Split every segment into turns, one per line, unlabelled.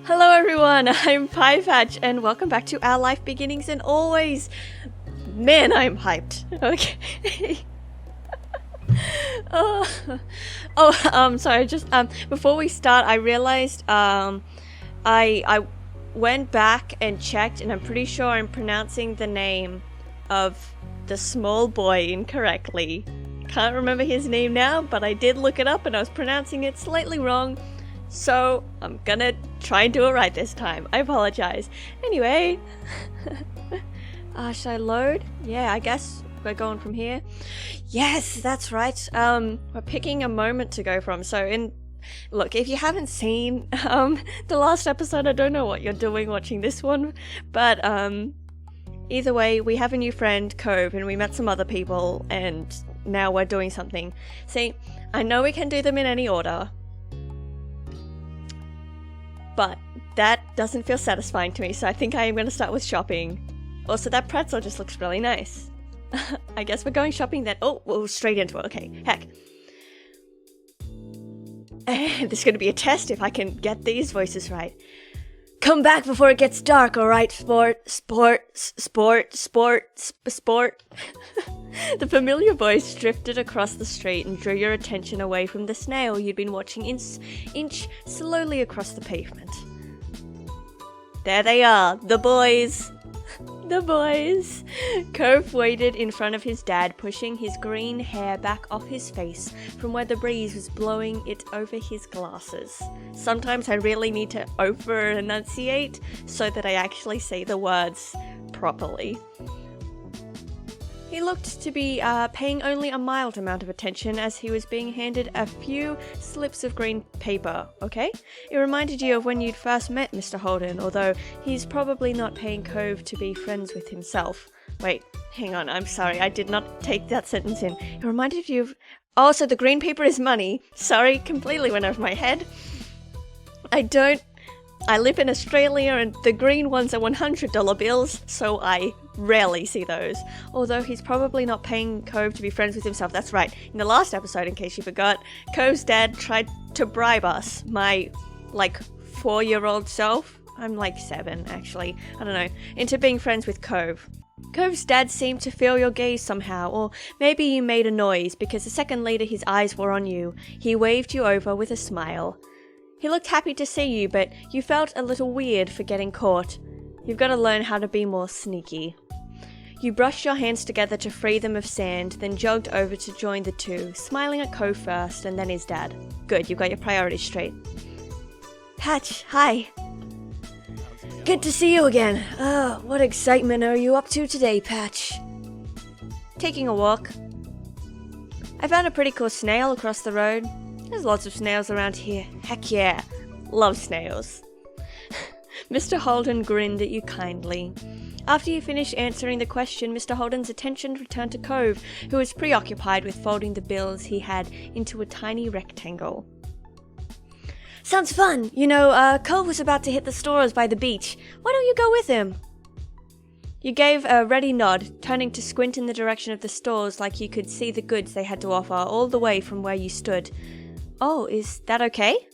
Hello everyone, I'm Pie Patch and welcome back to Our Life Beginnings and Always. Man, I'm hyped. Okay. Sorry, just before we start, I realized I went back and checked and I'm pretty sure I'm pronouncing the name of the small boy incorrectly. Can't remember his name now, but I did look it up and I was pronouncing it slightly wrong. So, I'm gonna try and do it right this time. I apologize. Anyway. Should I load? Yeah, I guess we're going from here. Yes, that's right. We're picking a moment to go from. So, look, if you haven't seen, the last episode, I don't know what you're doing watching this one. But, either way, we have a new friend, Cove, and we met some other people, and now we're doing something. See, I know we can do them in any order, but that doesn't feel satisfying to me, so I think I am going to start with shopping. Also, that pretzel just looks really nice. I guess we're going shopping then. Oh, we'll straight into it. Okay, heck. This is going to be a test if I can get these voices right. Come back before it gets dark, alright, sport. The familiar voice drifted across the street and drew your attention away from the snail you'd been watching inch slowly across the pavement. There they are, the boys. The boys. Cove waited in front of his dad, pushing his green hair back off his face from where the breeze was blowing it over his glasses. Sometimes I really need to over-enunciate so that I actually say the words properly. He looked to be paying only a mild amount of attention as he was being handed a few slips of green paper, okay? It reminded you of when you'd first met Mr. Holden, although he's probably not paying Cove to be friends with himself. Wait, hang on, I'm sorry, I did not take that sentence in. It reminded you of... Oh, so the green paper is money. Sorry, completely went over my head. I live in Australia and the green ones are $100 bills, so I rarely see those. Although he's probably not paying Cove to be friends with himself. That's right. In the last episode, in case you forgot, Cove's dad tried to bribe us, my, 4-year-old self. I'm 7, actually. I don't know. Into being friends with Cove. Cove's dad seemed to feel your gaze somehow, or maybe you made a noise because a second later his eyes were on you. He waved you over with a smile. He looked happy to see you, but you felt a little weird for getting caught. You've got to learn how to be more sneaky. You brushed your hands together to free them of sand, then jogged over to join the two, smiling at Cove first and then his dad. Good, you've got your priorities straight. Patch, hi. Good to see you again. Oh, what excitement are you up to today, Patch? Taking a walk. I found a pretty cool snail across the road. There's lots of snails around here. Heck yeah. Love snails. Mr. Holden grinned at you kindly. After you finished answering the question, Mr. Holden's attention returned to Cove, who was preoccupied with folding the bills he had into a tiny rectangle. Sounds fun. You know, Cove was about to hit the stores by the beach. Why don't you go with him? You gave a ready nod, turning to squint in the direction of the stores like you could see the goods they had to offer all the way from where you stood. Oh, is that okay?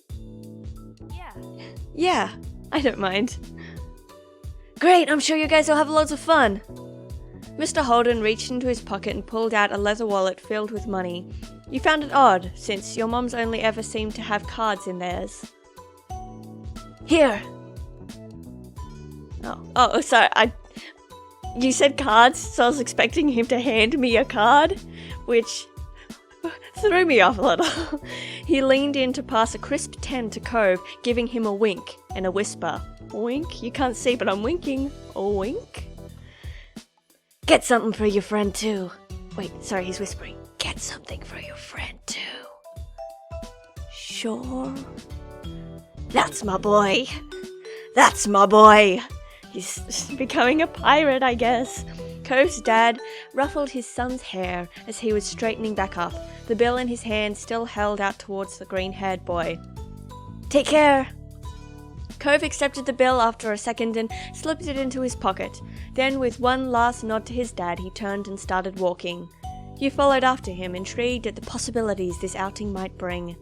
Yeah, I don't mind. Great, I'm sure you guys will have loads of fun. Mr. Holden reached into his pocket and pulled out a leather wallet filled with money. You found it odd, since your mom's only ever seemed to have cards in theirs. Here. Oh, sorry, you said cards, so I was expecting him to hand me a card, which threw me off a little. He leaned in to pass a crisp 10 to Cove, giving him a wink and a whisper. Wink? You can't see, but I'm winking. A wink? Get something for your friend, too. Wait, sorry, he's whispering. Get something for your friend, too. Sure. That's my boy. That's my boy. He's becoming a pirate, I guess. Cove's dad ruffled his son's hair as he was straightening back up, the bill in his hand still held out towards the green-haired boy. Take care! Cove accepted the bill after a second and slipped it into his pocket. Then, with one last nod to his dad, he turned and started walking. You followed after him, intrigued at the possibilities this outing might bring.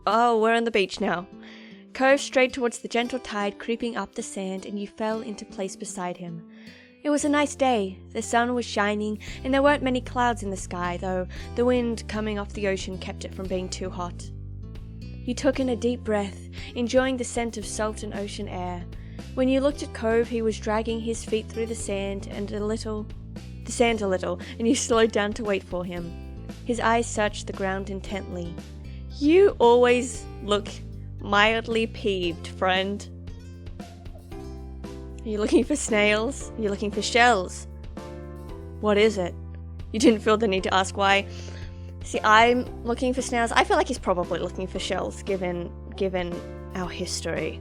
Oh, we're on the beach now. Cove strayed towards the gentle tide creeping up the sand, and you fell into place beside him. It was a nice day. The sun was shining, and there weren't many clouds in the sky, though the wind coming off the ocean kept it from being too hot. You took in a deep breath, enjoying the scent of salt and ocean air. When you looked at Cove, he was dragging his feet through the sand a little, and you slowed down to wait for him. His eyes searched the ground intently. You always look mildly peeved, friend. Are you looking for snails? Are you looking for shells? What is it? You didn't feel the need to ask why. See, I'm looking for snails. I feel like he's probably looking for shells, given our history.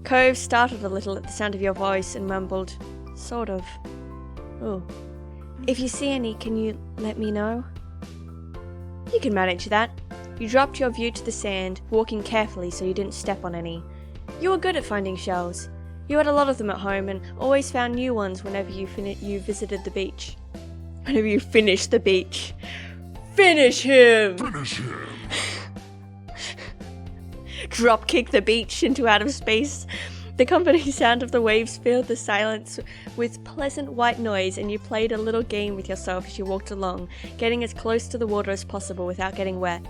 Cove startled a little at the sound of your voice and mumbled, "Sort of. Oh. If you see any, can you let me know?" You can manage that. You dropped your view to the sand, walking carefully so you didn't step on any. You were good at finding shells. You had a lot of them at home and always found new ones whenever you visited the beach. Whenever you finished the beach. Finish him!
Finish him!
Drop-kick the beach into outer space. The company sound of the waves filled the silence with pleasant white noise, and you played a little game with yourself as you walked along, getting as close to the water as possible without getting wet.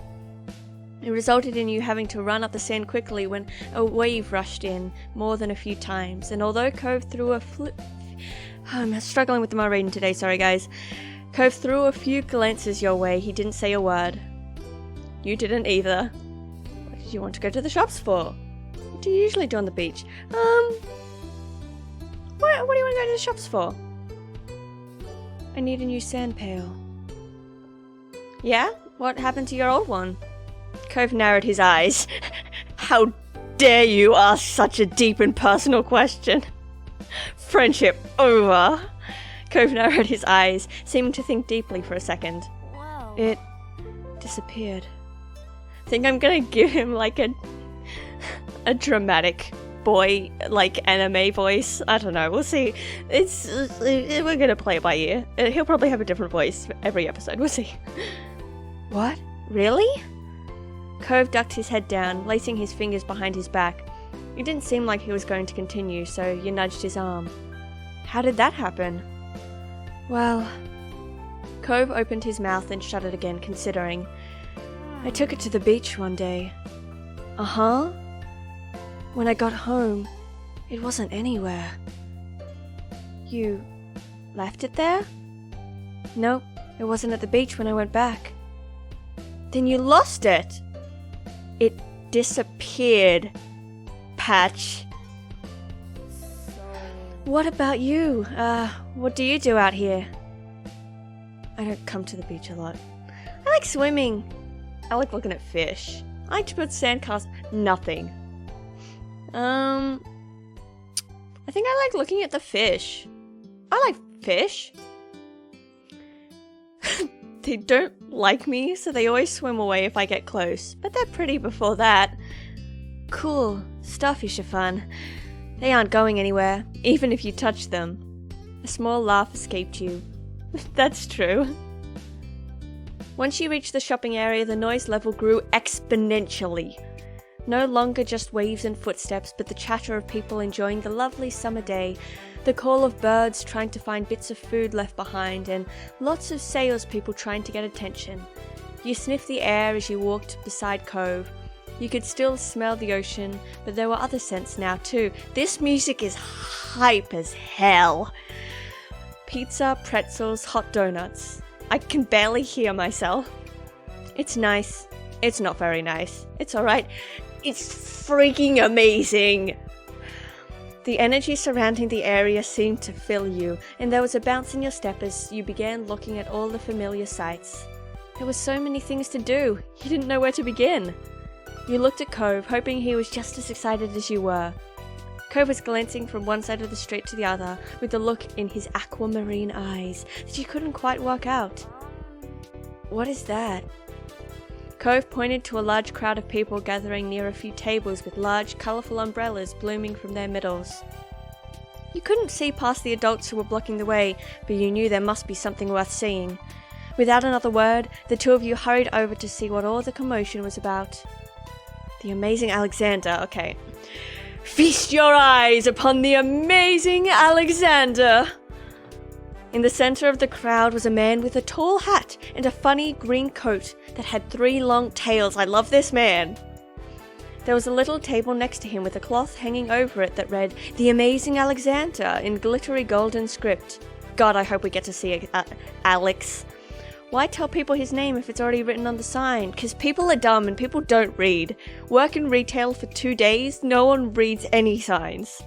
It resulted in you having to run up the sand quickly when a wave rushed in more than a few times, and although Cove threw I'm struggling with my reading today, sorry guys. Cove threw a few glances your way, he didn't say a word. You didn't either. What did you want to go to the shops for? What do you usually do on the beach? What do you want to go to the shops for? I need a new sand pail. Yeah? What happened to your old one? Cove narrowed his eyes. How dare you ask such a deep and personal question? Friendship over. Cove narrowed his eyes, seeming to think deeply for a second.
Wow.
It disappeared. I think I'm gonna give him like a dramatic boy, like anime voice. I don't know, we'll see. We're gonna play it by ear. He'll probably have a different voice every episode, we'll see. What? Really? Cove ducked his head down, lacing his fingers behind his back. It didn't seem like he was going to continue, so you nudged his arm. How did that happen? Well... Cove opened his mouth and shut it again, considering. I took it to the beach one day. Uh-huh? When I got home, it wasn't anywhere. You left it there? Nope, it wasn't at the beach when I went back. Then you lost it! It disappeared, Patch. What about you? What do you do out here? I don't come to the beach a lot. I like swimming. I like looking at fish. I like to put sandcastles. Nothing. I think I like looking at the fish. I like fish. They don't like me, so they always swim away if I get close. But they're pretty before that. Cool. Starfish are fun. They aren't going anywhere, even if you touch them. A small laugh escaped you. That's true. Once you reached the shopping area, the noise level grew exponentially. No longer just waves and footsteps, but the chatter of people enjoying the lovely summer day, the call of birds trying to find bits of food left behind, and lots of salespeople trying to get attention. You sniffed the air as you walked beside Cove. You could still smell the ocean, but there were other scents now too. This music is hype as hell. Pizza, pretzels, hot donuts. I can barely hear myself. It's nice. It's not very nice. It's alright. It's freaking amazing. The energy surrounding the area seemed to fill you, and there was a bounce in your step as you began looking at all the familiar sights. There were so many things to do, you didn't know where to begin. You looked at Cove, hoping he was just as excited as you were. Cove was glancing from one side of the street to the other, with a look in his aquamarine eyes that you couldn't quite work out. What is that? Cove pointed to a large crowd of people gathering near a few tables with large, colourful umbrellas blooming from their middles. You couldn't see past the adults who were blocking the way, but you knew there must be something worth seeing. Without another word, the two of you hurried over to see what all the commotion was about. The amazing Alexander, okay. Feast your eyes upon the amazing Alexander! In the center of the crowd was a man with a tall hat and a funny green coat that had 3 long tails. I love this man! There was a little table next to him with a cloth hanging over it that read, The Amazing Alexander, in glittery golden script. God, I hope we get to see Alex. Why tell people his name if it's already written on the sign? Because people are dumb and people don't read. Work in retail for 2 days, no one reads any signs.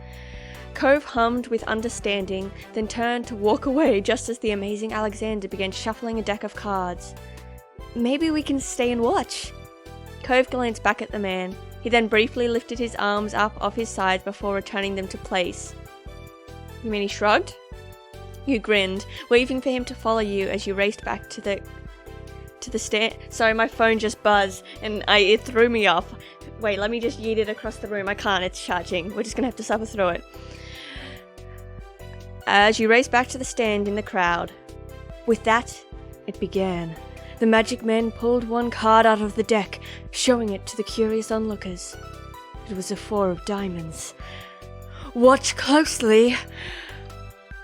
Cove hummed with understanding, then turned to walk away just as the amazing Alexander began shuffling a deck of cards. Maybe we can stay and watch. Cove glanced back at the man. He then briefly lifted his arms up off his sides before returning them to place. You mean he shrugged? You grinned, waving for him to follow you as you raced back to the stand. Sorry, my phone just buzzed and it threw me off. Wait, let me just yeet it across the room. I can't, it's charging. We're just gonna have to suffer through it. As you raced back to the stand in the crowd. With that, it began. The magic man pulled one card out of the deck, showing it to the curious onlookers. It was a 4 of diamonds. Watch closely!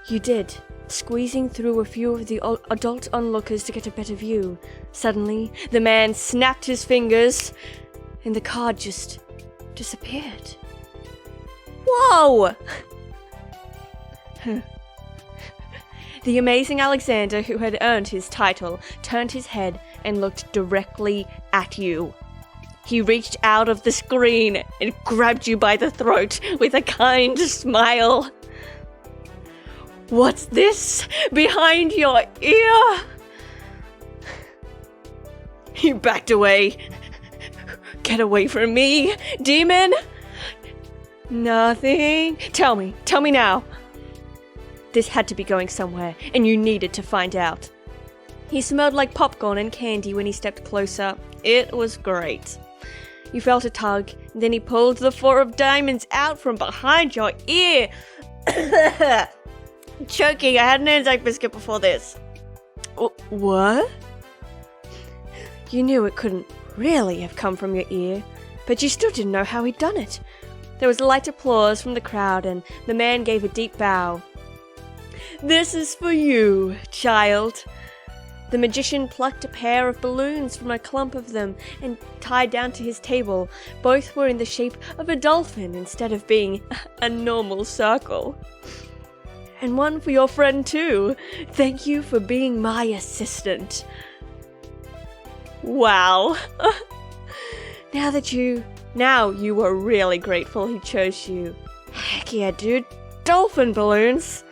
You did, squeezing through a few of the adult onlookers to get a better view. Suddenly, the man snapped his fingers, and the card just disappeared. Whoa! The amazing Alexander, who had earned his title, turned his head and looked directly at you. He reached out of the screen and grabbed you by the throat with a kind smile. What's this behind your ear? He backed away. Get away from me, demon! Nothing. Tell me now. This had to be going somewhere, and you needed to find out. He smelled like popcorn and candy when he stepped closer. It was great. You felt a tug, and then he pulled the 4 of diamonds out from behind your ear. Choking, I had an Anzac biscuit before this. What? You knew it couldn't really have come from your ear, but you still didn't know how he'd done it. There was light applause from the crowd, and the man gave a deep bow. This is for you, child. The magician plucked a pair of balloons from a clump of them and tied down to his table. Both were in the shape of a dolphin instead of being a normal circle. And one for your friend too. Thank you for being my assistant. Wow. Now you were really grateful he chose you. Heck yeah, dude. Dolphin balloons.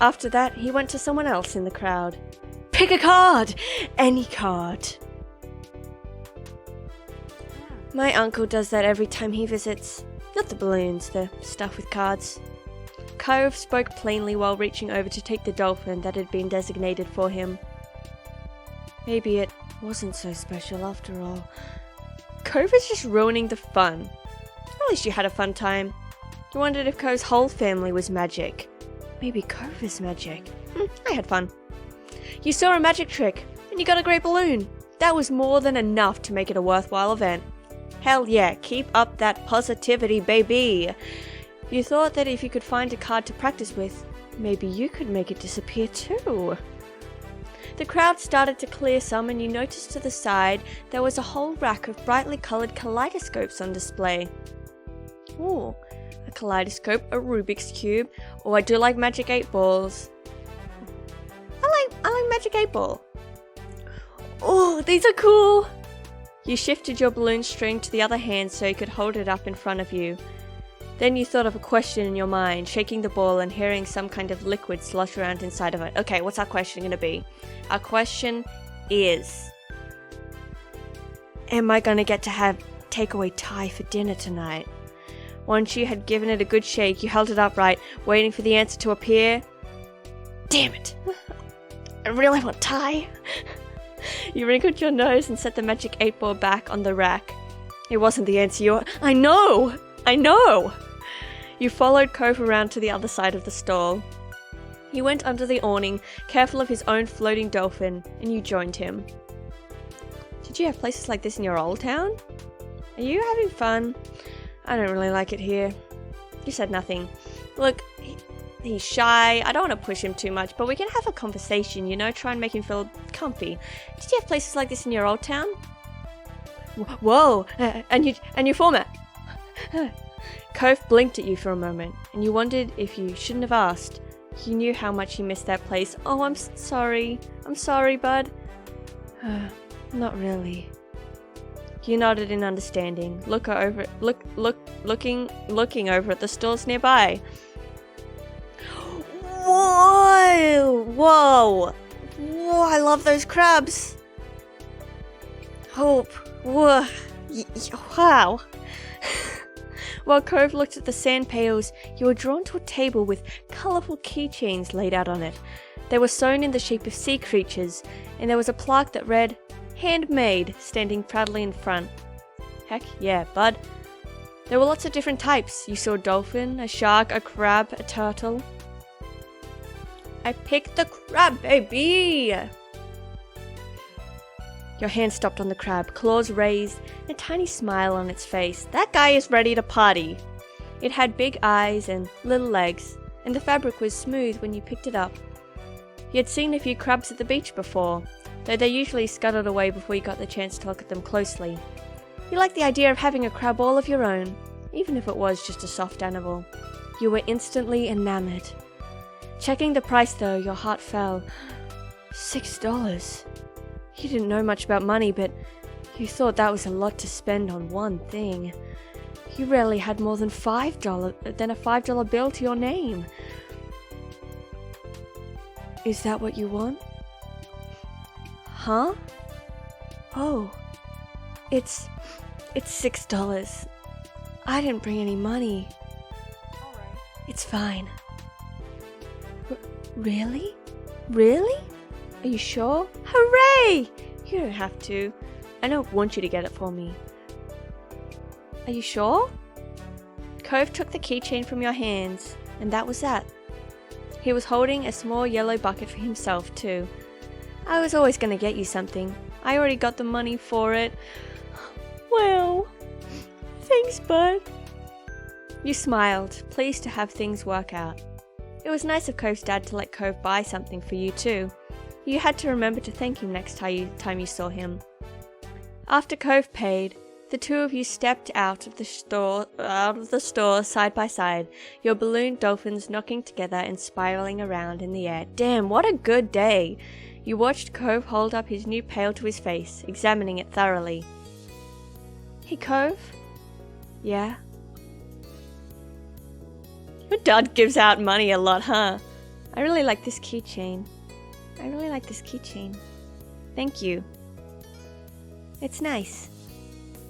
After that, he went to someone else in the crowd. Pick a card! Any card. My uncle does that every time he visits. Not the balloons, the stuff with cards. Cove spoke plainly while reaching over to take the dolphin that had been designated for him. Maybe it wasn't so special after all. Cove is just ruining the fun. At least you had a fun time. You wondered if Cove's whole family was magic. Maybe Cove is magic. I had fun. You saw a magic trick, and you got a great balloon. That was more than enough to make it a worthwhile event. Hell yeah, keep up that positivity, baby. You thought that if you could find a card to practice with, maybe you could make it disappear too. The crowd started to clear some, and you noticed to the side there was a whole rack of brightly coloured kaleidoscopes on display. Ooh. A kaleidoscope, a Rubik's Cube, or I do like Magic 8 Balls. I like Magic 8 Ball. Oh, these are cool! You shifted your balloon string to the other hand so you could hold it up in front of you. Then you thought of a question in your mind, shaking the ball and hearing some kind of liquid slosh around inside of it. Okay, what's our question going to be? Our question is... Am I going to get to have takeaway Thai for dinner tonight? Once you had given it a good shake, you held it upright, waiting for the answer to appear. Damn it! I really want Thai! You wrinkled your nose and set the Magic 8 Ball back on the rack. It wasn't the answer you... I know! You followed Cove around to the other side of the stall. He went under the awning, careful of his own floating dolphin, and you joined him. Did you have places like this in your old town? Are you having fun? I don't really like it here. You said nothing. Look, he's shy. I don't want to push him too much, but we can have a conversation, you know, try and make him feel comfy. Did you have places like this in your old town? Whoa, and your format. Cove blinked at you for a moment, and you wondered if you shouldn't have asked. You knew how much you missed that place. Oh, I'm sorry. I'm sorry, bud. Not really. You nodded in understanding, looking over at the stalls nearby. Whoa! Whoa! Whoa! I love those crabs. Hope. Whoa! Wow! While Cove looked at the sand pails, you were drawn to a table with colourful keychains laid out on it. They were sewn in the shape of sea creatures, and there was a plaque that read, "Handmade," standing proudly in front. Heck yeah, bud. There were lots of different types. You saw a dolphin, a shark, a crab, a turtle. I picked the crab, baby! Your hand stopped on the crab, claws raised, and a tiny smile on its face. That guy is ready to party. It had big eyes and little legs, and the fabric was smooth when you picked it up. You had seen a few crabs at the beach before, though they usually scuttled away before you got the chance to look at them closely. You liked the idea of having a crab all of your own, even if it was just a soft animal. You were instantly enamored. Checking the price though, your heart fell. $6. You didn't know much about money, but you thought that was a lot to spend on one thing. You rarely had more than a $5 bill to your name. Is that what you want? Huh? Oh, it's $6. I didn't bring any money.
Alright.
It's fine. Really? Really? Are you sure? Hooray! You don't have to. I don't want you to get it for me. Are you sure? Cove took the keychain from your hands, and that was that. He was holding a small yellow bucket for himself too. I was always going to get you something. I already got the money for it. Well, thanks, bud. You smiled, pleased to have things work out. It was nice of Cove's dad to let Cove buy something for you too. You had to remember to thank him next time you saw him. After Cove paid, the two of you stepped out of the store side by side, your balloon dolphins knocking together and spiraling around in the air. Damn, what a good day! You watched Cove hold up his new pail to his face, examining it thoroughly. Hey, Cove? Yeah? Your dad gives out money a lot, huh? I really like this keychain. Thank you. It's nice.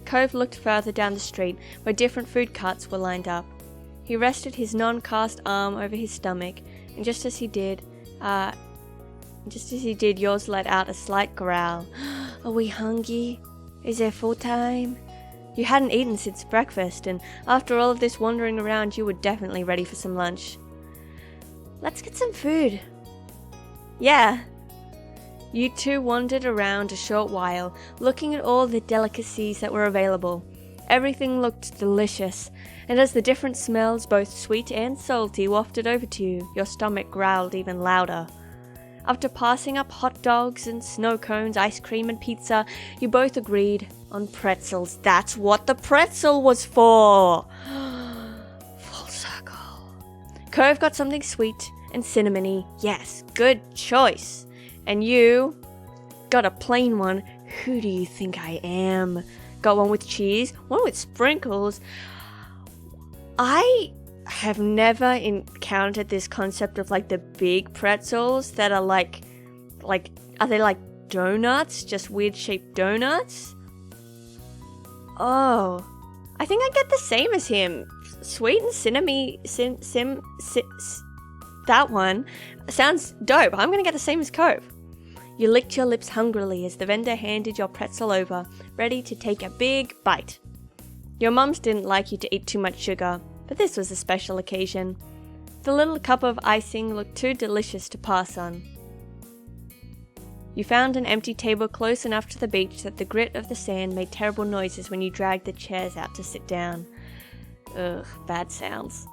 Cove looked further down the street, where different food carts were lined up. He rested his non-cast arm over his stomach, and just as he did, yours let out a slight growl. Are we hungry? Is it full time? You hadn't eaten since breakfast, and after all of this wandering around, you were definitely ready for some lunch. Let's get some food. Yeah. You two wandered around a short while, looking at all the delicacies that were available. Everything looked delicious, and as the different smells, both sweet and salty, wafted over to you, your stomach growled even louder. After passing up hot dogs and snow cones, ice cream and pizza, you both agreed on pretzels. That's what the pretzel was for! Full circle. Cove got something sweet and cinnamony. Yes, good choice. And you got a plain one. Who do you think I am? Got one with cheese, one with sprinkles. I have never encountered this concept of like the big pretzels that are like are they like donuts? Just weird shaped donuts? Oh, I think I get the same as him. Sweet and cinnamony, that one sounds dope. I'm gonna get the same as Cove. You licked your lips hungrily as the vendor handed your pretzel over, ready to take a big bite. Your mums didn't like you to eat too much sugar, but this was a special occasion. The little cup of icing looked too delicious to pass on. You found an empty table close enough to the beach that the grit of the sand made terrible noises when you dragged the chairs out to sit down. Ugh, bad sounds.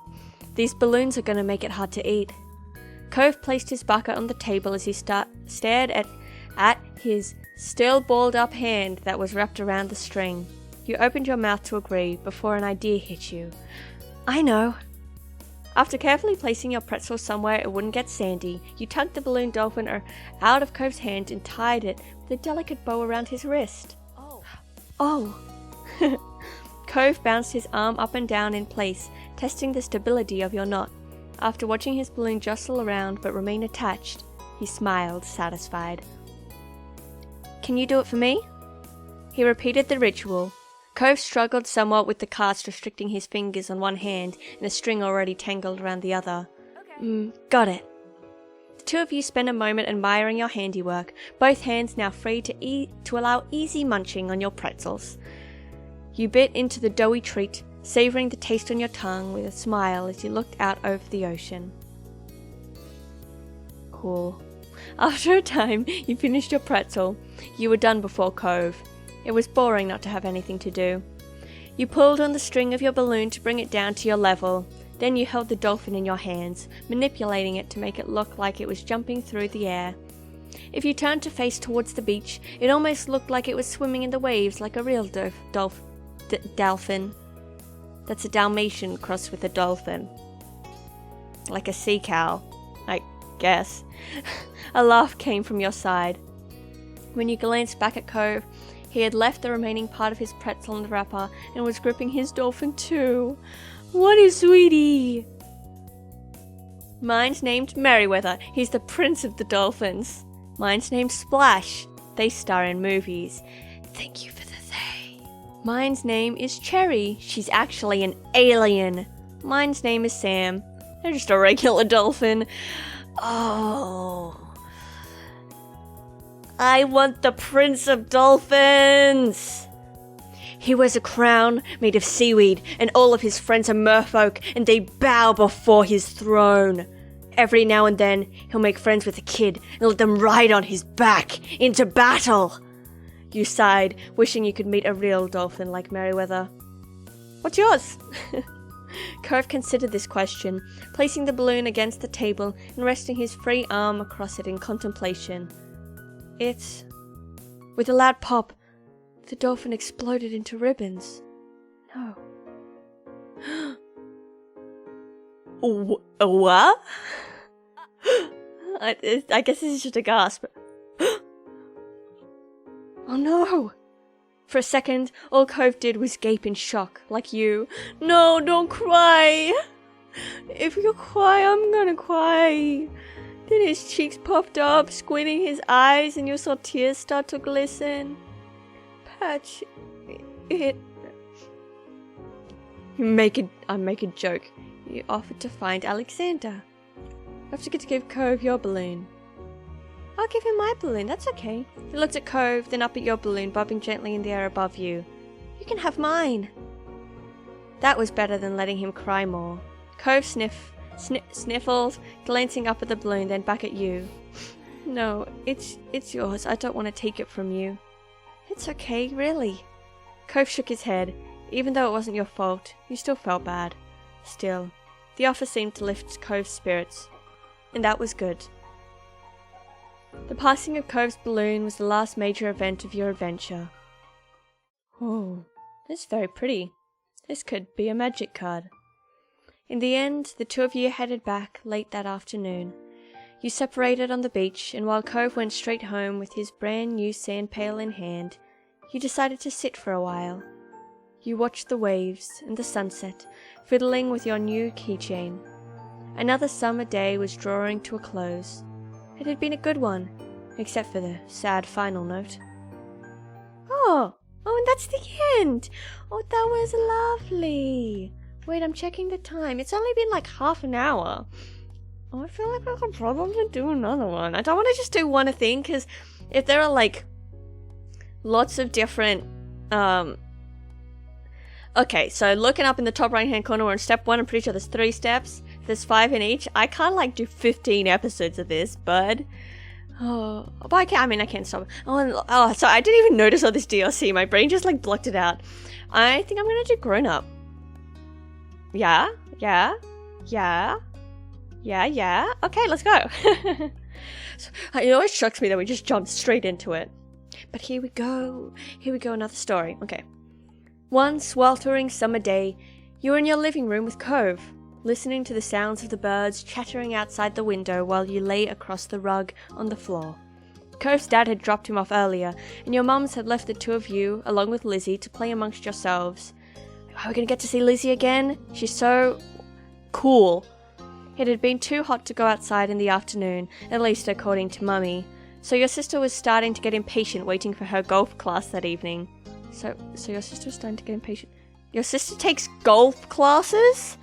These balloons are gonna make it hard to eat. Cove placed his bucket on the table as he stared at his still balled up hand that was wrapped around the string. You opened your mouth to agree before an idea hit you. I know. After carefully placing your pretzel somewhere it wouldn't get sandy, you tugged the balloon dolphin out of Cove's hand and tied it with a delicate bow around his wrist. Oh. Cove bounced his arm up and down in place, testing the stability of your knot. After watching his balloon jostle around but remain attached, he smiled, satisfied. Can you do it for me? He repeated the ritual. Cove struggled somewhat with the cast restricting his fingers on one hand and a string already tangled around the other. Okay. Got it. The two of you spent a moment admiring your handiwork, both hands now free to allow easy munching on your pretzels. You bit into the doughy treat, savoring the taste on your tongue with a smile as you looked out over the ocean. Cool. After a time, you finished your pretzel. You were done before Cove. It was boring not to have anything to do. You pulled on the string of your balloon to bring it down to your level. Then you held the dolphin in your hands, manipulating it to make it look like it was jumping through the air. If you turned to face towards the beach, it almost looked like it was swimming in the waves like a real dolphin. That's a Dalmatian crossed with a dolphin. Like a sea cow, I guess. A laugh came from your side. When you glanced back at Cove, he had left the remaining part of his pretzel in the wrapper and was gripping his dolphin too. What a sweetie! Mine's named Merryweather. He's the prince of the dolphins. Mine's named Splash. They star in movies. Thank you for the they. Mine's name is Cherry. She's actually an alien. Mine's name is Sam. They're just a regular dolphin. Oh. I want the Prince of Dolphins! He wears a crown made of seaweed, and all of his friends are merfolk, and they bow before his throne. Every now and then, he'll make friends with a kid and let them ride on his back into battle. You sighed, wishing you could meet a real dolphin like Merryweather. What's yours? Cove considered this question, placing the balloon against the table and resting his free arm across it in contemplation. With a loud pop, the dolphin exploded into ribbons. No. What? I guess this is just a gasp. Oh no! For a second, all Cove did was gape in shock, like you. No, don't cry! If you cry, I'm gonna cry. Then his cheeks popped up, squinting his eyes, and you saw tears start to glisten. Patch it. I make a joke. You offered to find Alexander. I forget to give Cove your balloon. I'll give him my balloon, that's okay. You looked at Cove, then up at your balloon, bobbing gently in the air above you. You can have mine. That was better than letting him cry more. Cove sniffled, glancing up at the balloon, then back at you. No, it's yours. I don't want to take it from you. It's okay, really. Cove shook his head. Even though it wasn't your fault, you still felt bad. Still, the offer seemed to lift Cove's spirits, and that was good. The passing of Cove's balloon was the last major event of your adventure. Oh, this is very pretty. This could be a magic card. In the end, the two of you headed back late that afternoon. You separated on the beach, and while Cove went straight home with his brand new sand pail in hand, you decided to sit for a while. You watched the waves and the sunset, fiddling with your new keychain. Another summer day was drawing to a close. It had been a good one, except for the sad final note. Oh, and that's the end! Oh, that was lovely! Wait, I'm checking the time. It's only been like half an hour. Oh, I feel like I could probably do another one. I don't want to just do one thing, because if there are like lots of different okay, so looking up in the top right hand corner, we're in step 1. I'm pretty sure there's 3 steps. There's 5 in each. I can't like do 15 episodes of this, bud. Oh, but I can't. I mean, I can't stop. Oh, sorry. I didn't even notice all this DRC. My brain just like blocked it out. I think I'm gonna do grown up. Yeah. Okay, let's go. So, it always shocks me that we just jumped straight into it. But here we go. Another story. Okay. One sweltering summer day, you were in your living room with Cove, listening to the sounds of the birds chattering outside the window while you lay across the rug on the floor. Cove's dad had dropped him off earlier, and your mums had left the two of you, along with Lizzie, to play amongst yourselves. Are we going to get to see Lizzie again? She's so cool. It had been too hot to go outside in the afternoon, at least according to Mummy, so your sister was starting to get impatient waiting for her golf class that evening. So your sister was starting to get impatient. Your sister takes golf classes?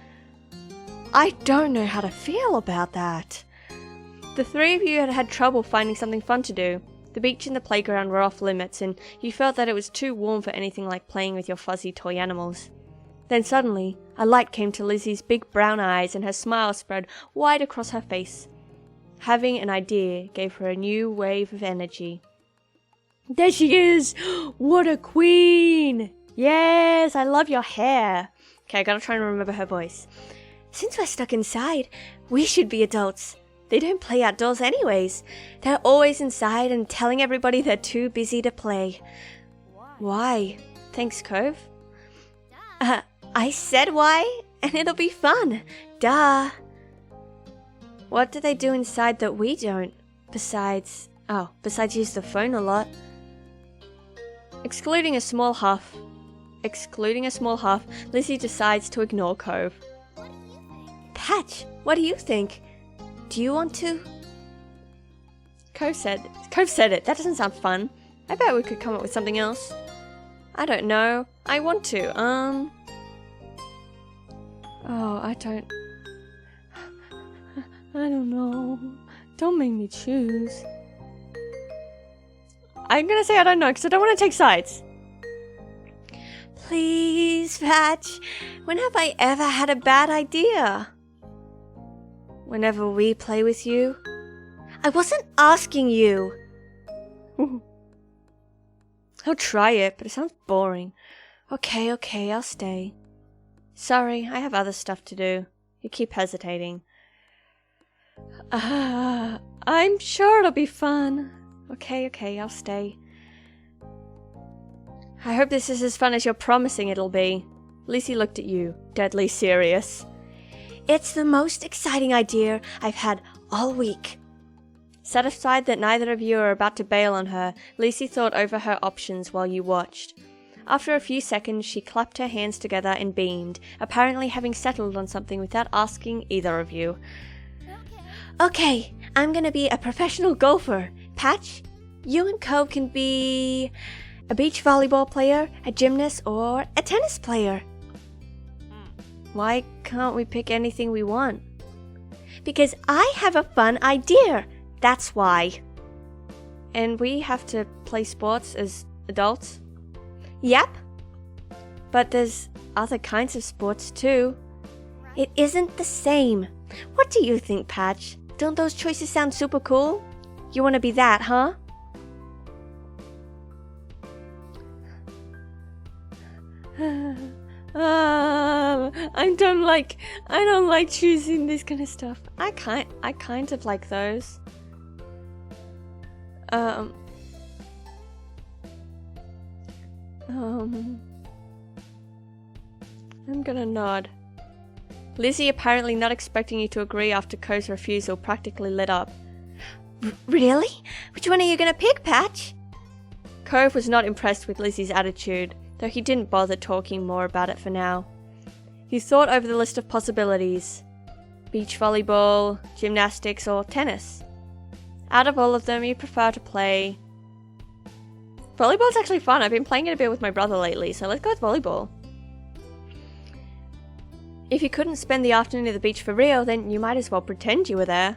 I don't know how to feel about that. The three of you had had trouble finding something fun to do. The beach and the playground were off limits, and you felt that it was too warm for anything like playing with your fuzzy toy animals. Then suddenly, a light came to Lizzie's big brown eyes and her smile spread wide across her face. Having an idea gave her a new wave of energy. There she is! What a queen! Yes, I love your hair. Okay, I gotta try and remember her voice. Since we're stuck inside, we should be adults. They don't play outdoors anyways. They're always inside and telling everybody they're too busy to play. Why? Thanks, Cove. I said why, and it'll be fun. Duh. What do they do inside that we don't? Besides use the phone a lot. Excluding a small huff, Lizzie decides to ignore Cove. Patch, what do you think? Do you want to? Cove said it. That doesn't sound fun. I bet we could come up with something else. I don't know. I want to. Oh, I don't know. Don't make me choose. I'm gonna say I don't know because I don't want to take sides. Please, Patch. When have I ever had a bad idea? Whenever we play with you. I wasn't asking you. I'll try it, but it sounds boring. Okay, I'll stay. Sorry, I have other stuff to do. You keep hesitating. I'm sure it'll be fun. Okay, I'll stay. I hope this is as fun as you're promising it'll be. Lizzie looked at you, deadly serious. It's the most exciting idea I've had all week. Satisfied that neither of you are about to bail on her, Lizzie thought over her options while you watched. After a few seconds, she clapped her hands together and beamed, apparently having settled on something without asking either of you. Okay, I'm gonna be a professional golfer. Patch, you and Cove can be a beach volleyball player, a gymnast, or a tennis player. Why can't we pick anything we want? Because I have a fun idea. That's why. And we have to play sports as adults? Yep. But there's other kinds of sports too. It isn't the same. What do you think, Patch? Don't those choices sound super cool? You want to be that, huh? I don't like choosing this kind of stuff. I kind of like those. I'm gonna nod. Lizzie, apparently not expecting you to agree after Cove's refusal, practically lit up. Really? Which one are you gonna pick, Patch? Cove was not impressed with Lizzie's attitude, though he didn't bother talking more about it for now. He thought over the list of possibilities. Beach volleyball, gymnastics, or tennis. Out of all of them, you prefer to play... Volleyball's actually fun. I've been playing it a bit with my brother lately, so let's go with volleyball. If you couldn't spend the afternoon at the beach for real, then you might as well pretend you were there.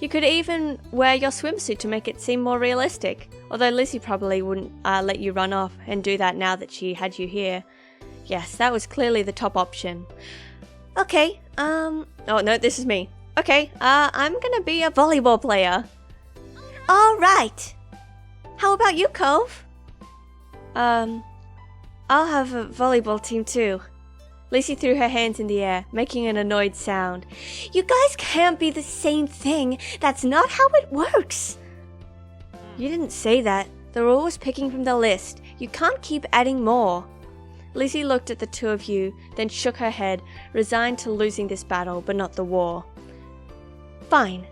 You could even wear your swimsuit to make it seem more realistic, although Lizzie probably wouldn't let you run off and do that now that she had you here. Yes, that was clearly the top option. Okay, oh no, this is me. Okay, I'm gonna be a volleyball player. All right. How about you, Cove? I'll have a volleyball team too. Lucy threw her hands in the air, making an annoyed sound. You guys can't be the same thing. That's not how it works. You didn't say that. The rule was picking from the list. You can't keep adding more. Lucy looked at the two of you, then shook her head, resigned to losing this battle, but not the war. Fine.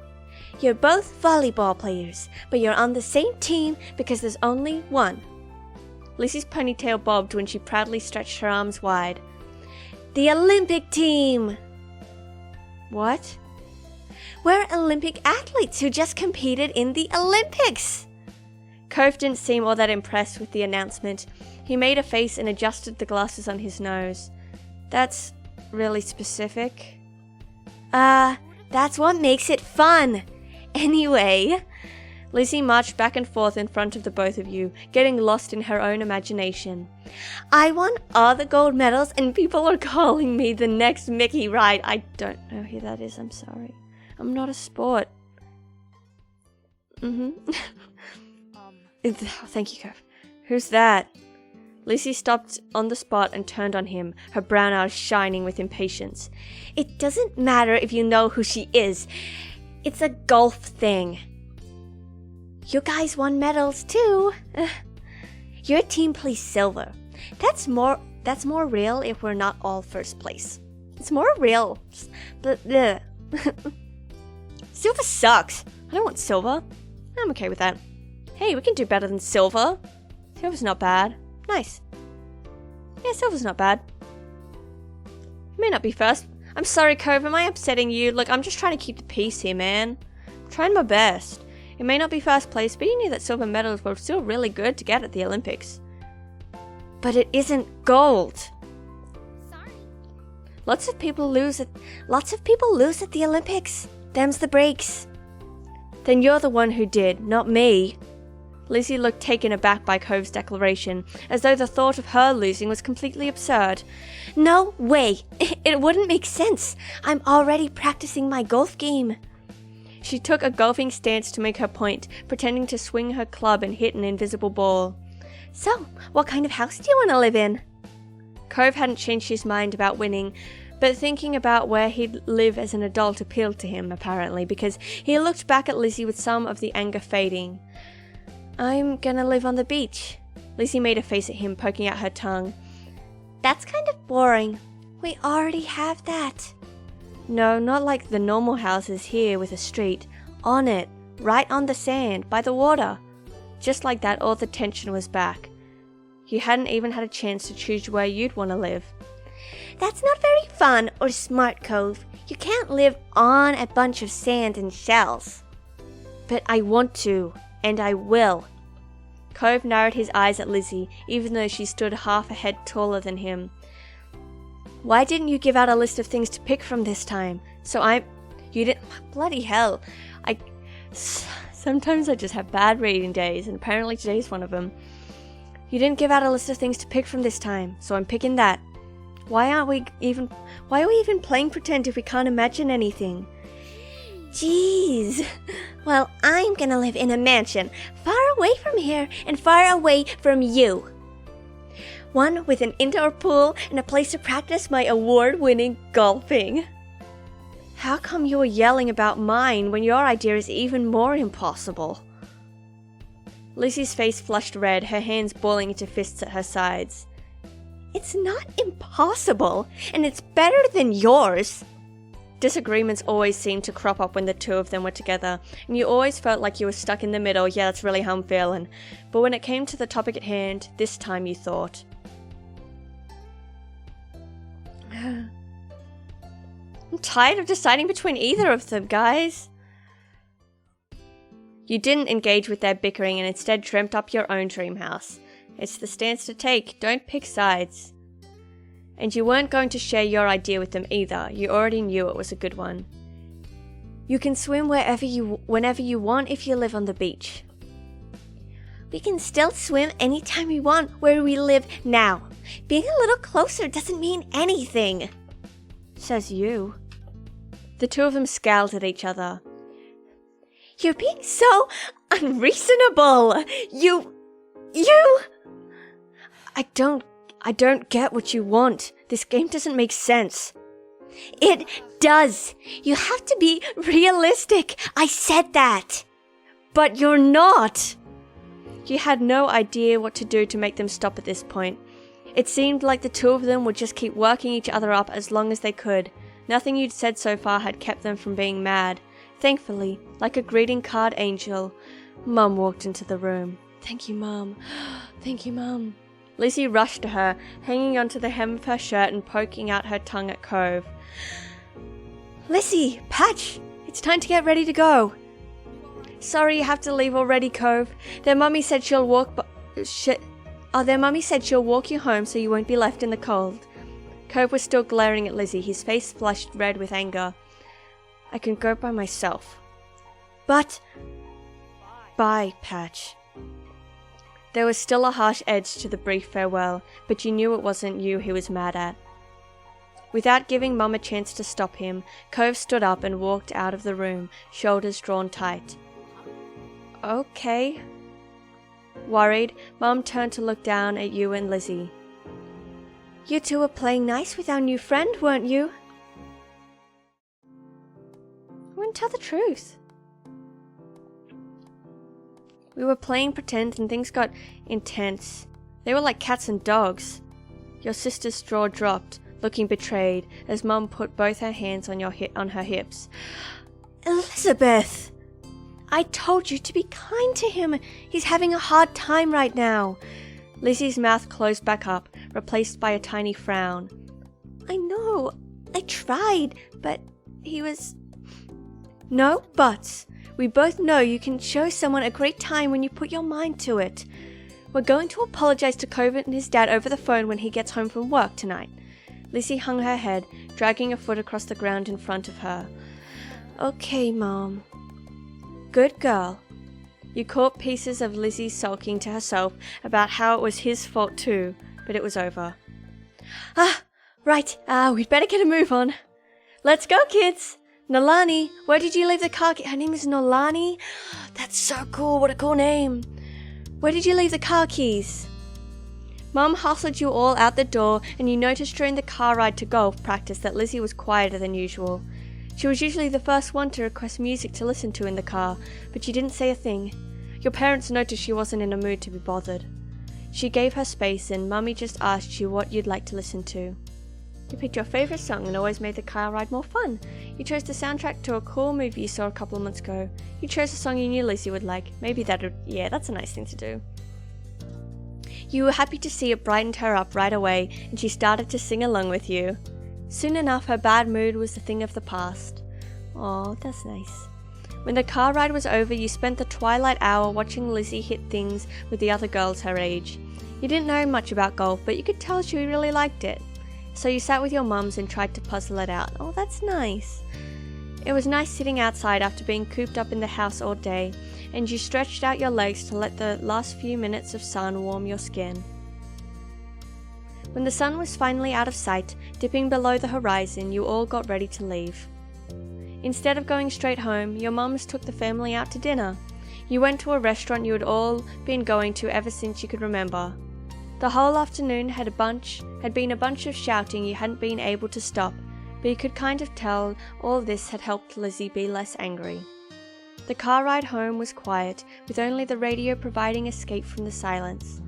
You're both volleyball players, but you're on the same team because there's only one. Lucy's ponytail bobbed when she proudly stretched her arms wide. The Olympic team! What? We're Olympic athletes who just competed in the Olympics! Cove didn't seem all that impressed with the announcement. He made a face and adjusted the glasses on his nose. That's really specific. That's what makes it fun! Anyway... Lucy marched back and forth in front of the both of you, getting lost in her own imagination. I won all the gold medals and people are calling me the next Mickey Ride. I don't know who that is, I'm sorry. I'm not a sport. Thank you, Cove. Who's that? Lucy stopped on the spot and turned on him, her brown eyes shining with impatience. It doesn't matter if you know who she is. It's a golf thing. You guys won medals too. Your team plays silver. That's more real if we're not all first place. It's more real. But silver sucks. I don't want silver. I'm okay with that. Hey, we can do better than silver. Silver's not bad. Nice. Yeah, silver's not bad. May not be first. I'm sorry, Cove. Am I upsetting you? Look, I'm just trying to keep the peace here, man. I'm trying my best. It may not be first place, but you knew that silver medals were still really good to get at the Olympics. But it isn't gold. Sorry. Lots of people lose at the Olympics. Them's the breaks. Then you're the one who did, not me. Lucy looked taken aback by Cove's declaration, as though the thought of her losing was completely absurd. No way! It wouldn't make sense. I'm already practicing my golf game. She took a golfing stance to make her point, pretending to swing her club and hit an invisible ball. So, what kind of house do you want to live in? Cove hadn't changed his mind about winning, but thinking about where he'd live as an adult appealed to him, apparently, because he looked back at Lizzie with some of the anger fading. I'm gonna live on the beach. Lizzie made a face at him, poking out her tongue. That's kind of boring. We already have that. No, not like the normal houses here with a street. On it, right on the sand, by the water. Just like that, all the tension was back. You hadn't even had a chance to choose where you'd want to live. That's not very fun or smart, Cove. You can't live on a bunch of sand and shells. But I want to, and I will. Cove narrowed his eyes at Lizzie, even though she stood half a head taller than him. Why didn't you give out a list of things to pick from this time? You didn't... Bloody hell. Sometimes I just have bad reading days, and apparently today's one of them. You didn't give out a list of things to pick from this time, so I'm picking that. Why are we even playing pretend if we can't imagine anything? Jeez. Well, I'm gonna live in a mansion, far away from here, and far away from you. One with an indoor pool and a place to practice my award-winning golfing. How come you were yelling about mine when your idea is even more impossible? Lucy's face flushed red, her hands balling into fists at her sides. It's not impossible, and it's better than yours. Disagreements always seemed to crop up when the two of them were together, and you always felt like you were stuck in the middle. Yeah, that's really how I'm feeling. But when it came to the topic at hand, this time you thought... I'm tired of deciding between either of them, guys. You didn't engage with their bickering and instead dreamt up your own dream house. It's the stance to take, don't pick sides. And you weren't going to share your idea with them either, you already knew it was a good one. You can swim whenever you want if you live on the beach. We can still swim anytime we want where we live now. Being a little closer doesn't mean anything. Says you. The two of them scowled at each other. You're being so unreasonable! You... I don't get what you want. This game doesn't make sense. It does. You have to be realistic. I said that. But you're not. You had no idea what to do to make them stop at this point. It seemed like the two of them would just keep working each other up as long as they could. Nothing you'd said so far had kept them from being mad. Thankfully, like a greeting card angel, Mum walked into the room. Thank you, Mum. Thank you, Mum. Lizzie rushed to her, hanging onto the hem of her shirt and poking out her tongue at Cove. Lizzie, Patch, it's time to get ready to go. Sorry you have to leave already, Cove. Their mummy said she'll walk their mummy said she'll walk you home so you won't be left in the cold. Cove was still glaring at Lizzie, his face flushed red with anger. I can go by myself. But... Bye, Patch. There was still a harsh edge to the brief farewell, but you knew it wasn't you he was mad at. Without giving Mum a chance to stop him, Cove stood up and walked out of the room, shoulders drawn tight. Okay. Worried, Mum turned to look down at you and Lizzie. You two were playing nice with our new friend, weren't you? I wouldn't tell the truth. We were playing pretend and things got intense. They were like cats and dogs. Your sister's jaw dropped, looking betrayed, as Mum put both her hands on her hips. Elizabeth! I told you to be kind to him. He's having a hard time right now. Lizzie's mouth closed back up, replaced by a tiny frown. I know. I tried, but he was... No buts. We both know you can show someone a great time when you put your mind to it. We're going to apologize to Cove and his dad over the phone when he gets home from work tonight. Lizzie hung her head, dragging a foot across the ground in front of her. Okay, Mom. Good girl. You caught pieces of Lizzie sulking to herself about how it was his fault too, but it was over. Right, we'd better get a move on. Let's go, kids! Nolani, where did you leave the car keys? Her name is Nolani? That's so cool, what a cool name. Where did you leave the car keys? Mum hustled you all out the door, and you noticed during the car ride to golf practice that Lizzie was quieter than usual. She was usually the first one to request music to listen to in the car, but she didn't say a thing. Your parents noticed she wasn't in a mood to be bothered. She gave her space, and Mummy just asked you what you'd like to listen to. You picked your favourite song and always made the car ride more fun. You chose the soundtrack to a cool movie you saw a couple of months ago. You chose a song you knew Lizzie would like. Maybe that's a nice thing to do. You were happy to see it brightened her up right away, and she started to sing along with you. Soon enough, her bad mood was a thing of the past. Aw, that's nice. When the car ride was over, you spent the twilight hour watching Lizzie hit things with the other girls her age. You didn't know much about golf, but you could tell she really liked it. So you sat with your mums and tried to puzzle it out. Oh, that's nice. It was nice sitting outside after being cooped up in the house all day, and you stretched out your legs to let the last few minutes of sun warm your skin. When the sun was finally out of sight, dipping below the horizon, you all got ready to leave. Instead of going straight home, your mums took the family out to dinner. You went to a restaurant you had all been going to ever since you could remember. The whole afternoon had been a bunch of shouting you hadn't been able to stop, but you could kind of tell all this had helped Lizzie be less angry. The car ride home was quiet, with only the radio providing escape from the silence.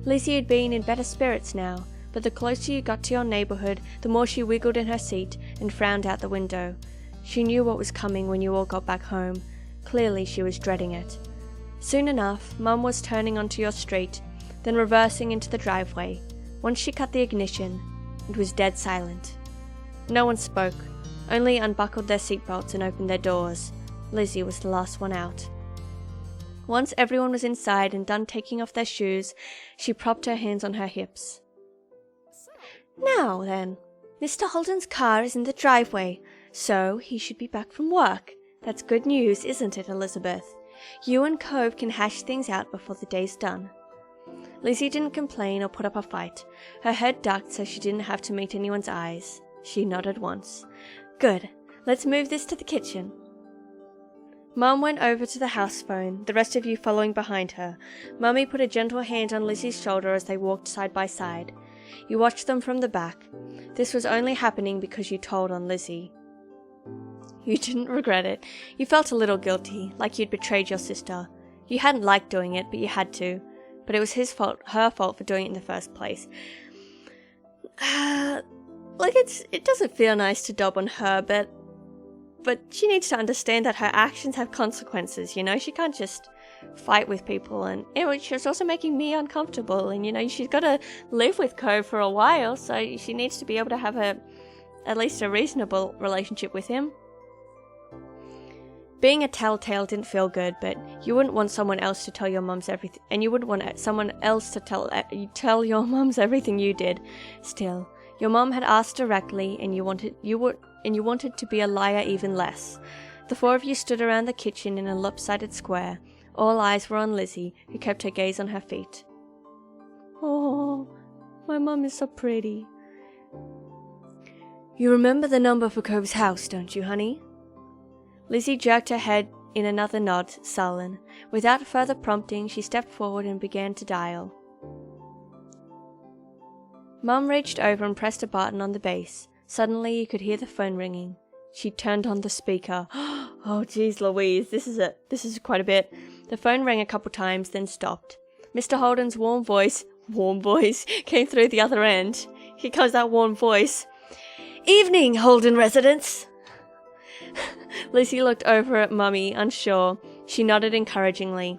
Lizzie had been in better spirits now, but the closer you got to your neighbourhood, the more she wiggled in her seat and frowned out the window. She knew what was coming when you all got back home. Clearly she was dreading it. Soon enough, Mum was turning onto your street, then reversing into the driveway. Once she cut the ignition, it was dead silent. No one spoke, only unbuckled their seatbelts and opened their doors. Lizzie was the last one out. Once everyone was inside and done taking off their shoes, she propped her hands on her hips. Now then, Mr. Holden's car is in the driveway, so he should be back from work. That's good news, isn't it, Elizabeth? You and Cove can hash things out before the day's done. Lizzie didn't complain or put up a fight. Her head ducked so she didn't have to meet anyone's eyes. She nodded once. Good. Let's move this to the kitchen. Mum went over to the house phone, the rest of you following behind her. Mummy put a gentle hand on Lizzie's shoulder as they walked side by side. You watched them from the back. This was only happening because you told on Lizzie. You didn't regret it. You felt a little guilty, like you'd betrayed your sister. You hadn't liked doing it, but you had to. But it was her fault for doing it in the first place. It doesn't feel nice to dob on her, but she needs to understand that her actions have consequences, you know? She can't just fight with people, and she's also making me uncomfortable, and, you know, she's got to live with Cove for a while, so she needs to be able to have at least a reasonable relationship with him. Being a telltale didn't feel good, but you wouldn't want someone else to tell your mums everything, and you wouldn't want someone else to tell your mums everything you did. Still, your mum had asked directly, and you wanted to be a liar even less. The four of you stood around the kitchen in a lopsided square. All eyes were on Lizzie, who kept her gaze on her feet. Oh, my mum is so pretty. You remember the number for Cove's house, don't you, honey? Lizzie jerked her head in another nod, sullen. Without further prompting, she stepped forward and began to dial. Mum reached over and pressed a button on the base. Suddenly, you could hear the phone ringing. She turned on the speaker. Oh, geez, Louise, this is quite a bit. The phone rang a couple times, then stopped. Mr. Holden's warm voice, came through the other end. Here comes that warm voice. Evening, Holden residents. Lizzie looked over at Mummy, unsure. She nodded encouragingly.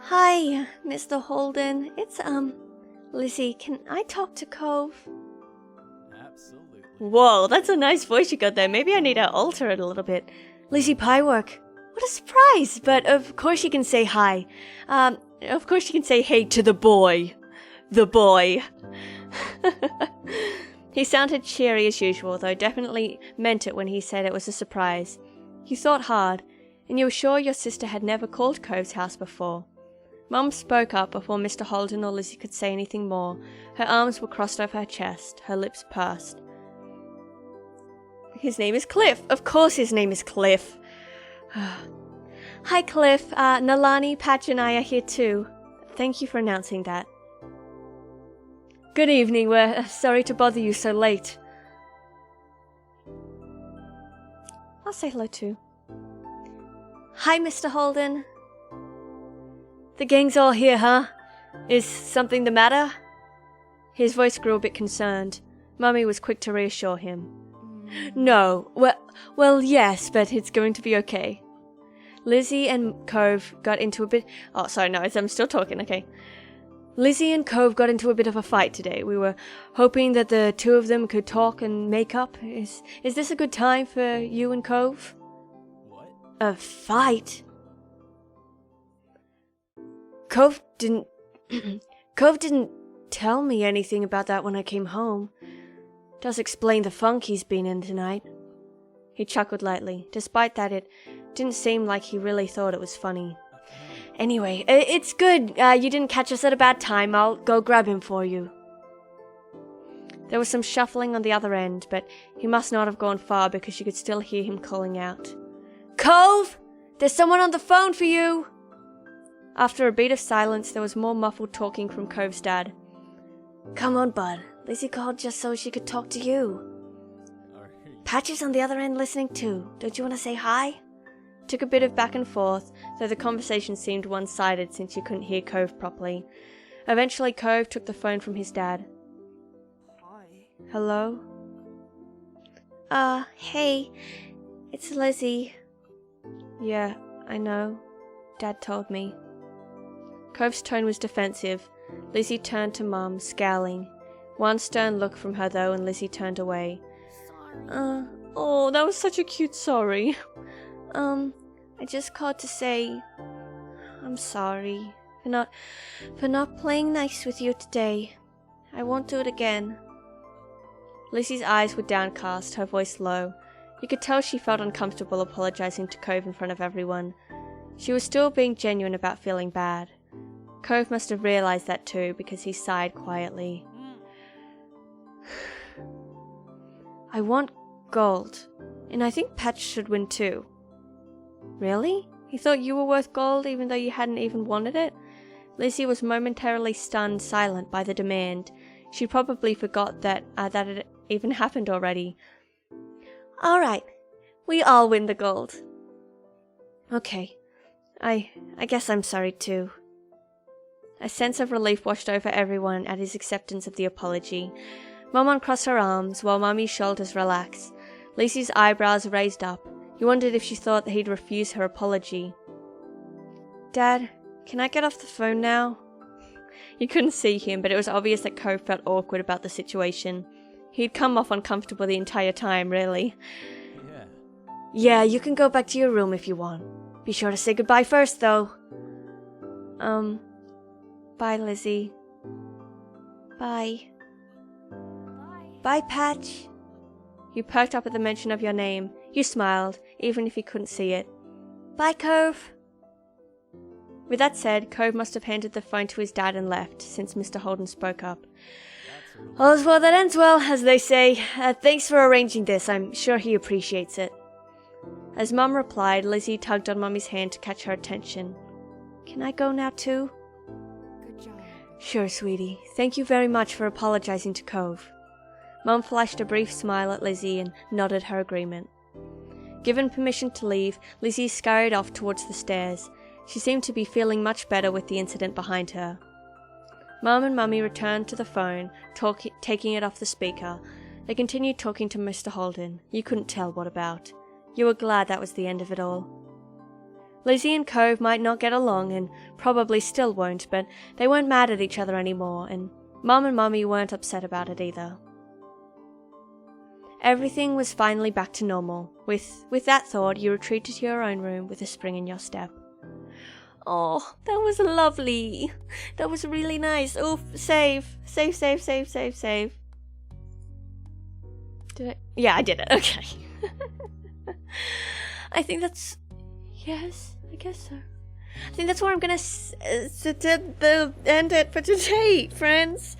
Hi, Mr. Holden. It's, Lizzie, can I talk to Cove?
Absolutely.
Whoa, that's a nice voice you got there. Maybe I need to alter it a little bit. Lizzie Pyework. What a surprise! But of course you can say hi. Of course you can say hey to the boy. The boy. He sounded cheery as usual, though definitely meant it when he said it was a surprise. You thought hard, and you were sure your sister had never called Cove's house before. Mum spoke up before Mr. Holden or Lizzie could say anything more. Her arms were crossed over her chest, her lips pursed. His name is Cliff. Of course his name is Cliff. Hi, Cliff. Nalani, Patch, and I are here too. Thank you for announcing that. Good evening. We're sorry to bother you so late. I'll say hello too. Hi, Mr. Holden. The gang's all here, huh? Is something the matter? His voice grew a bit concerned. Mummy was quick to reassure him. No. Well, yes, but it's going to be okay. Lizzie and Cove got into a bit... Oh, sorry, no, I'm still talking, okay. Lizzie and Cove got into a bit of a fight today. We were hoping that the two of them could talk and make up. Is this a good time for you and Cove?
What?
A fight? Cove didn't tell me anything about that when I came home. Does explain the funk he's been in tonight. He chuckled lightly. Despite that, it didn't seem like he really thought it was funny. Anyway, it's good. You didn't catch us at a bad time. I'll go grab him for you. There was some shuffling on the other end, but he must not have gone far because you could still hear him calling out. Cove! There's someone on the phone for you! After a beat of silence, there was more muffled talking from Cove's dad. Come on, bud. Lizzie called just so she could talk to you. Patch is on the other end listening too. Don't you want to say hi? Took a bit of back and forth, though the conversation seemed one-sided since you couldn't hear Cove properly. Eventually, Cove took the phone from his dad.
Hi.
Hello? Hey. It's Lizzie. Yeah, I know. Dad told me. Cove's tone was defensive. Lizzie turned to Mum, scowling. One stern look from her, though, and Lizzie turned away.
Sorry.
Oh, that was such a cute sorry. I just called to say I'm sorry for not playing nice with you today. I won't do it again. Lizzie's eyes were downcast, her voice low. You could tell she felt uncomfortable apologizing to Cove in front of everyone. She was still being genuine about feeling bad. Cove must have realized that too, because he sighed quietly. I want gold, and I think Patch should win too. Really? You thought you were worth gold even though you hadn't even wanted it? Lizzie was momentarily stunned silent by the demand. She probably forgot that it even happened already. Alright, we all win the gold. Okay, I guess I'm sorry too. A sense of relief washed over everyone at his acceptance of the apology. Mum uncrossed her arms while Mummy's shoulders relaxed. Lizzie's eyebrows raised up. You wondered if she thought that he'd refuse her apology. Dad, can I get off the phone now? You couldn't see him, but it was obvious that Cove felt awkward about the situation. He'd come off uncomfortable the entire time, really.
Yeah.
Yeah, you can go back to your room if you want. Be sure to say goodbye first, though. Bye, Lizzie. Bye.
Bye.
Bye, Patch. You perked up at the mention of your name. You smiled, even if you couldn't see it. Bye, Cove. With that said, Cove must have handed the phone to his dad and left, since Mr. Holden spoke up.
That's really
All's well that ends well, as they say. Thanks for arranging this. I'm sure he appreciates it. As Mum replied, Lizzie tugged on Mummy's hand to catch her attention. Can I go now too?
Good job.
Sure, sweetie. Thank you very much for apologizing to Cove. Mum flashed a brief smile at Lizzie and nodded her agreement. Given permission to leave, Lizzie scurried off towards the stairs. She seemed to be feeling much better with the incident behind her. Mum and Mummy returned to the phone, taking it off the speaker. They continued talking to Mr. Holden. You couldn't tell what about. You were glad that was the end of it all. Lizzie and Cove might not get along, and probably still won't, but they weren't mad at each other anymore, and Mum and Mummy weren't upset about it either. Everything was finally back to normal. With that thought, you retreated to your own room with a spring in your step. Oh, that was lovely. That was really nice. Oh, save. Save. Did I? Yeah, I did it. Okay. I think that's... Yes, I guess so. I think that's where I'm gonna end it for today, friends.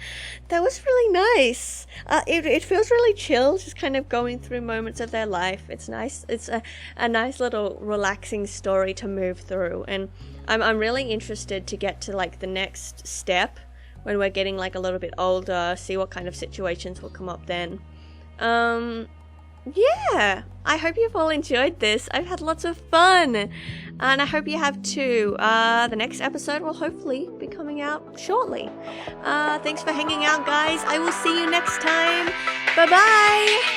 That was really nice. It feels really chill, just kind of going through moments of their life. It's nice. It's a nice little relaxing story to move through, and I'm really interested to get to like the next step when we're getting like a little bit older. See what kind of situations will come up then. Yeah, I hope you've all enjoyed this. I've had lots of fun, and I hope you have too. The next episode will hopefully be coming out shortly. Thanks for hanging out, guys. I will see you next time. Bye-bye.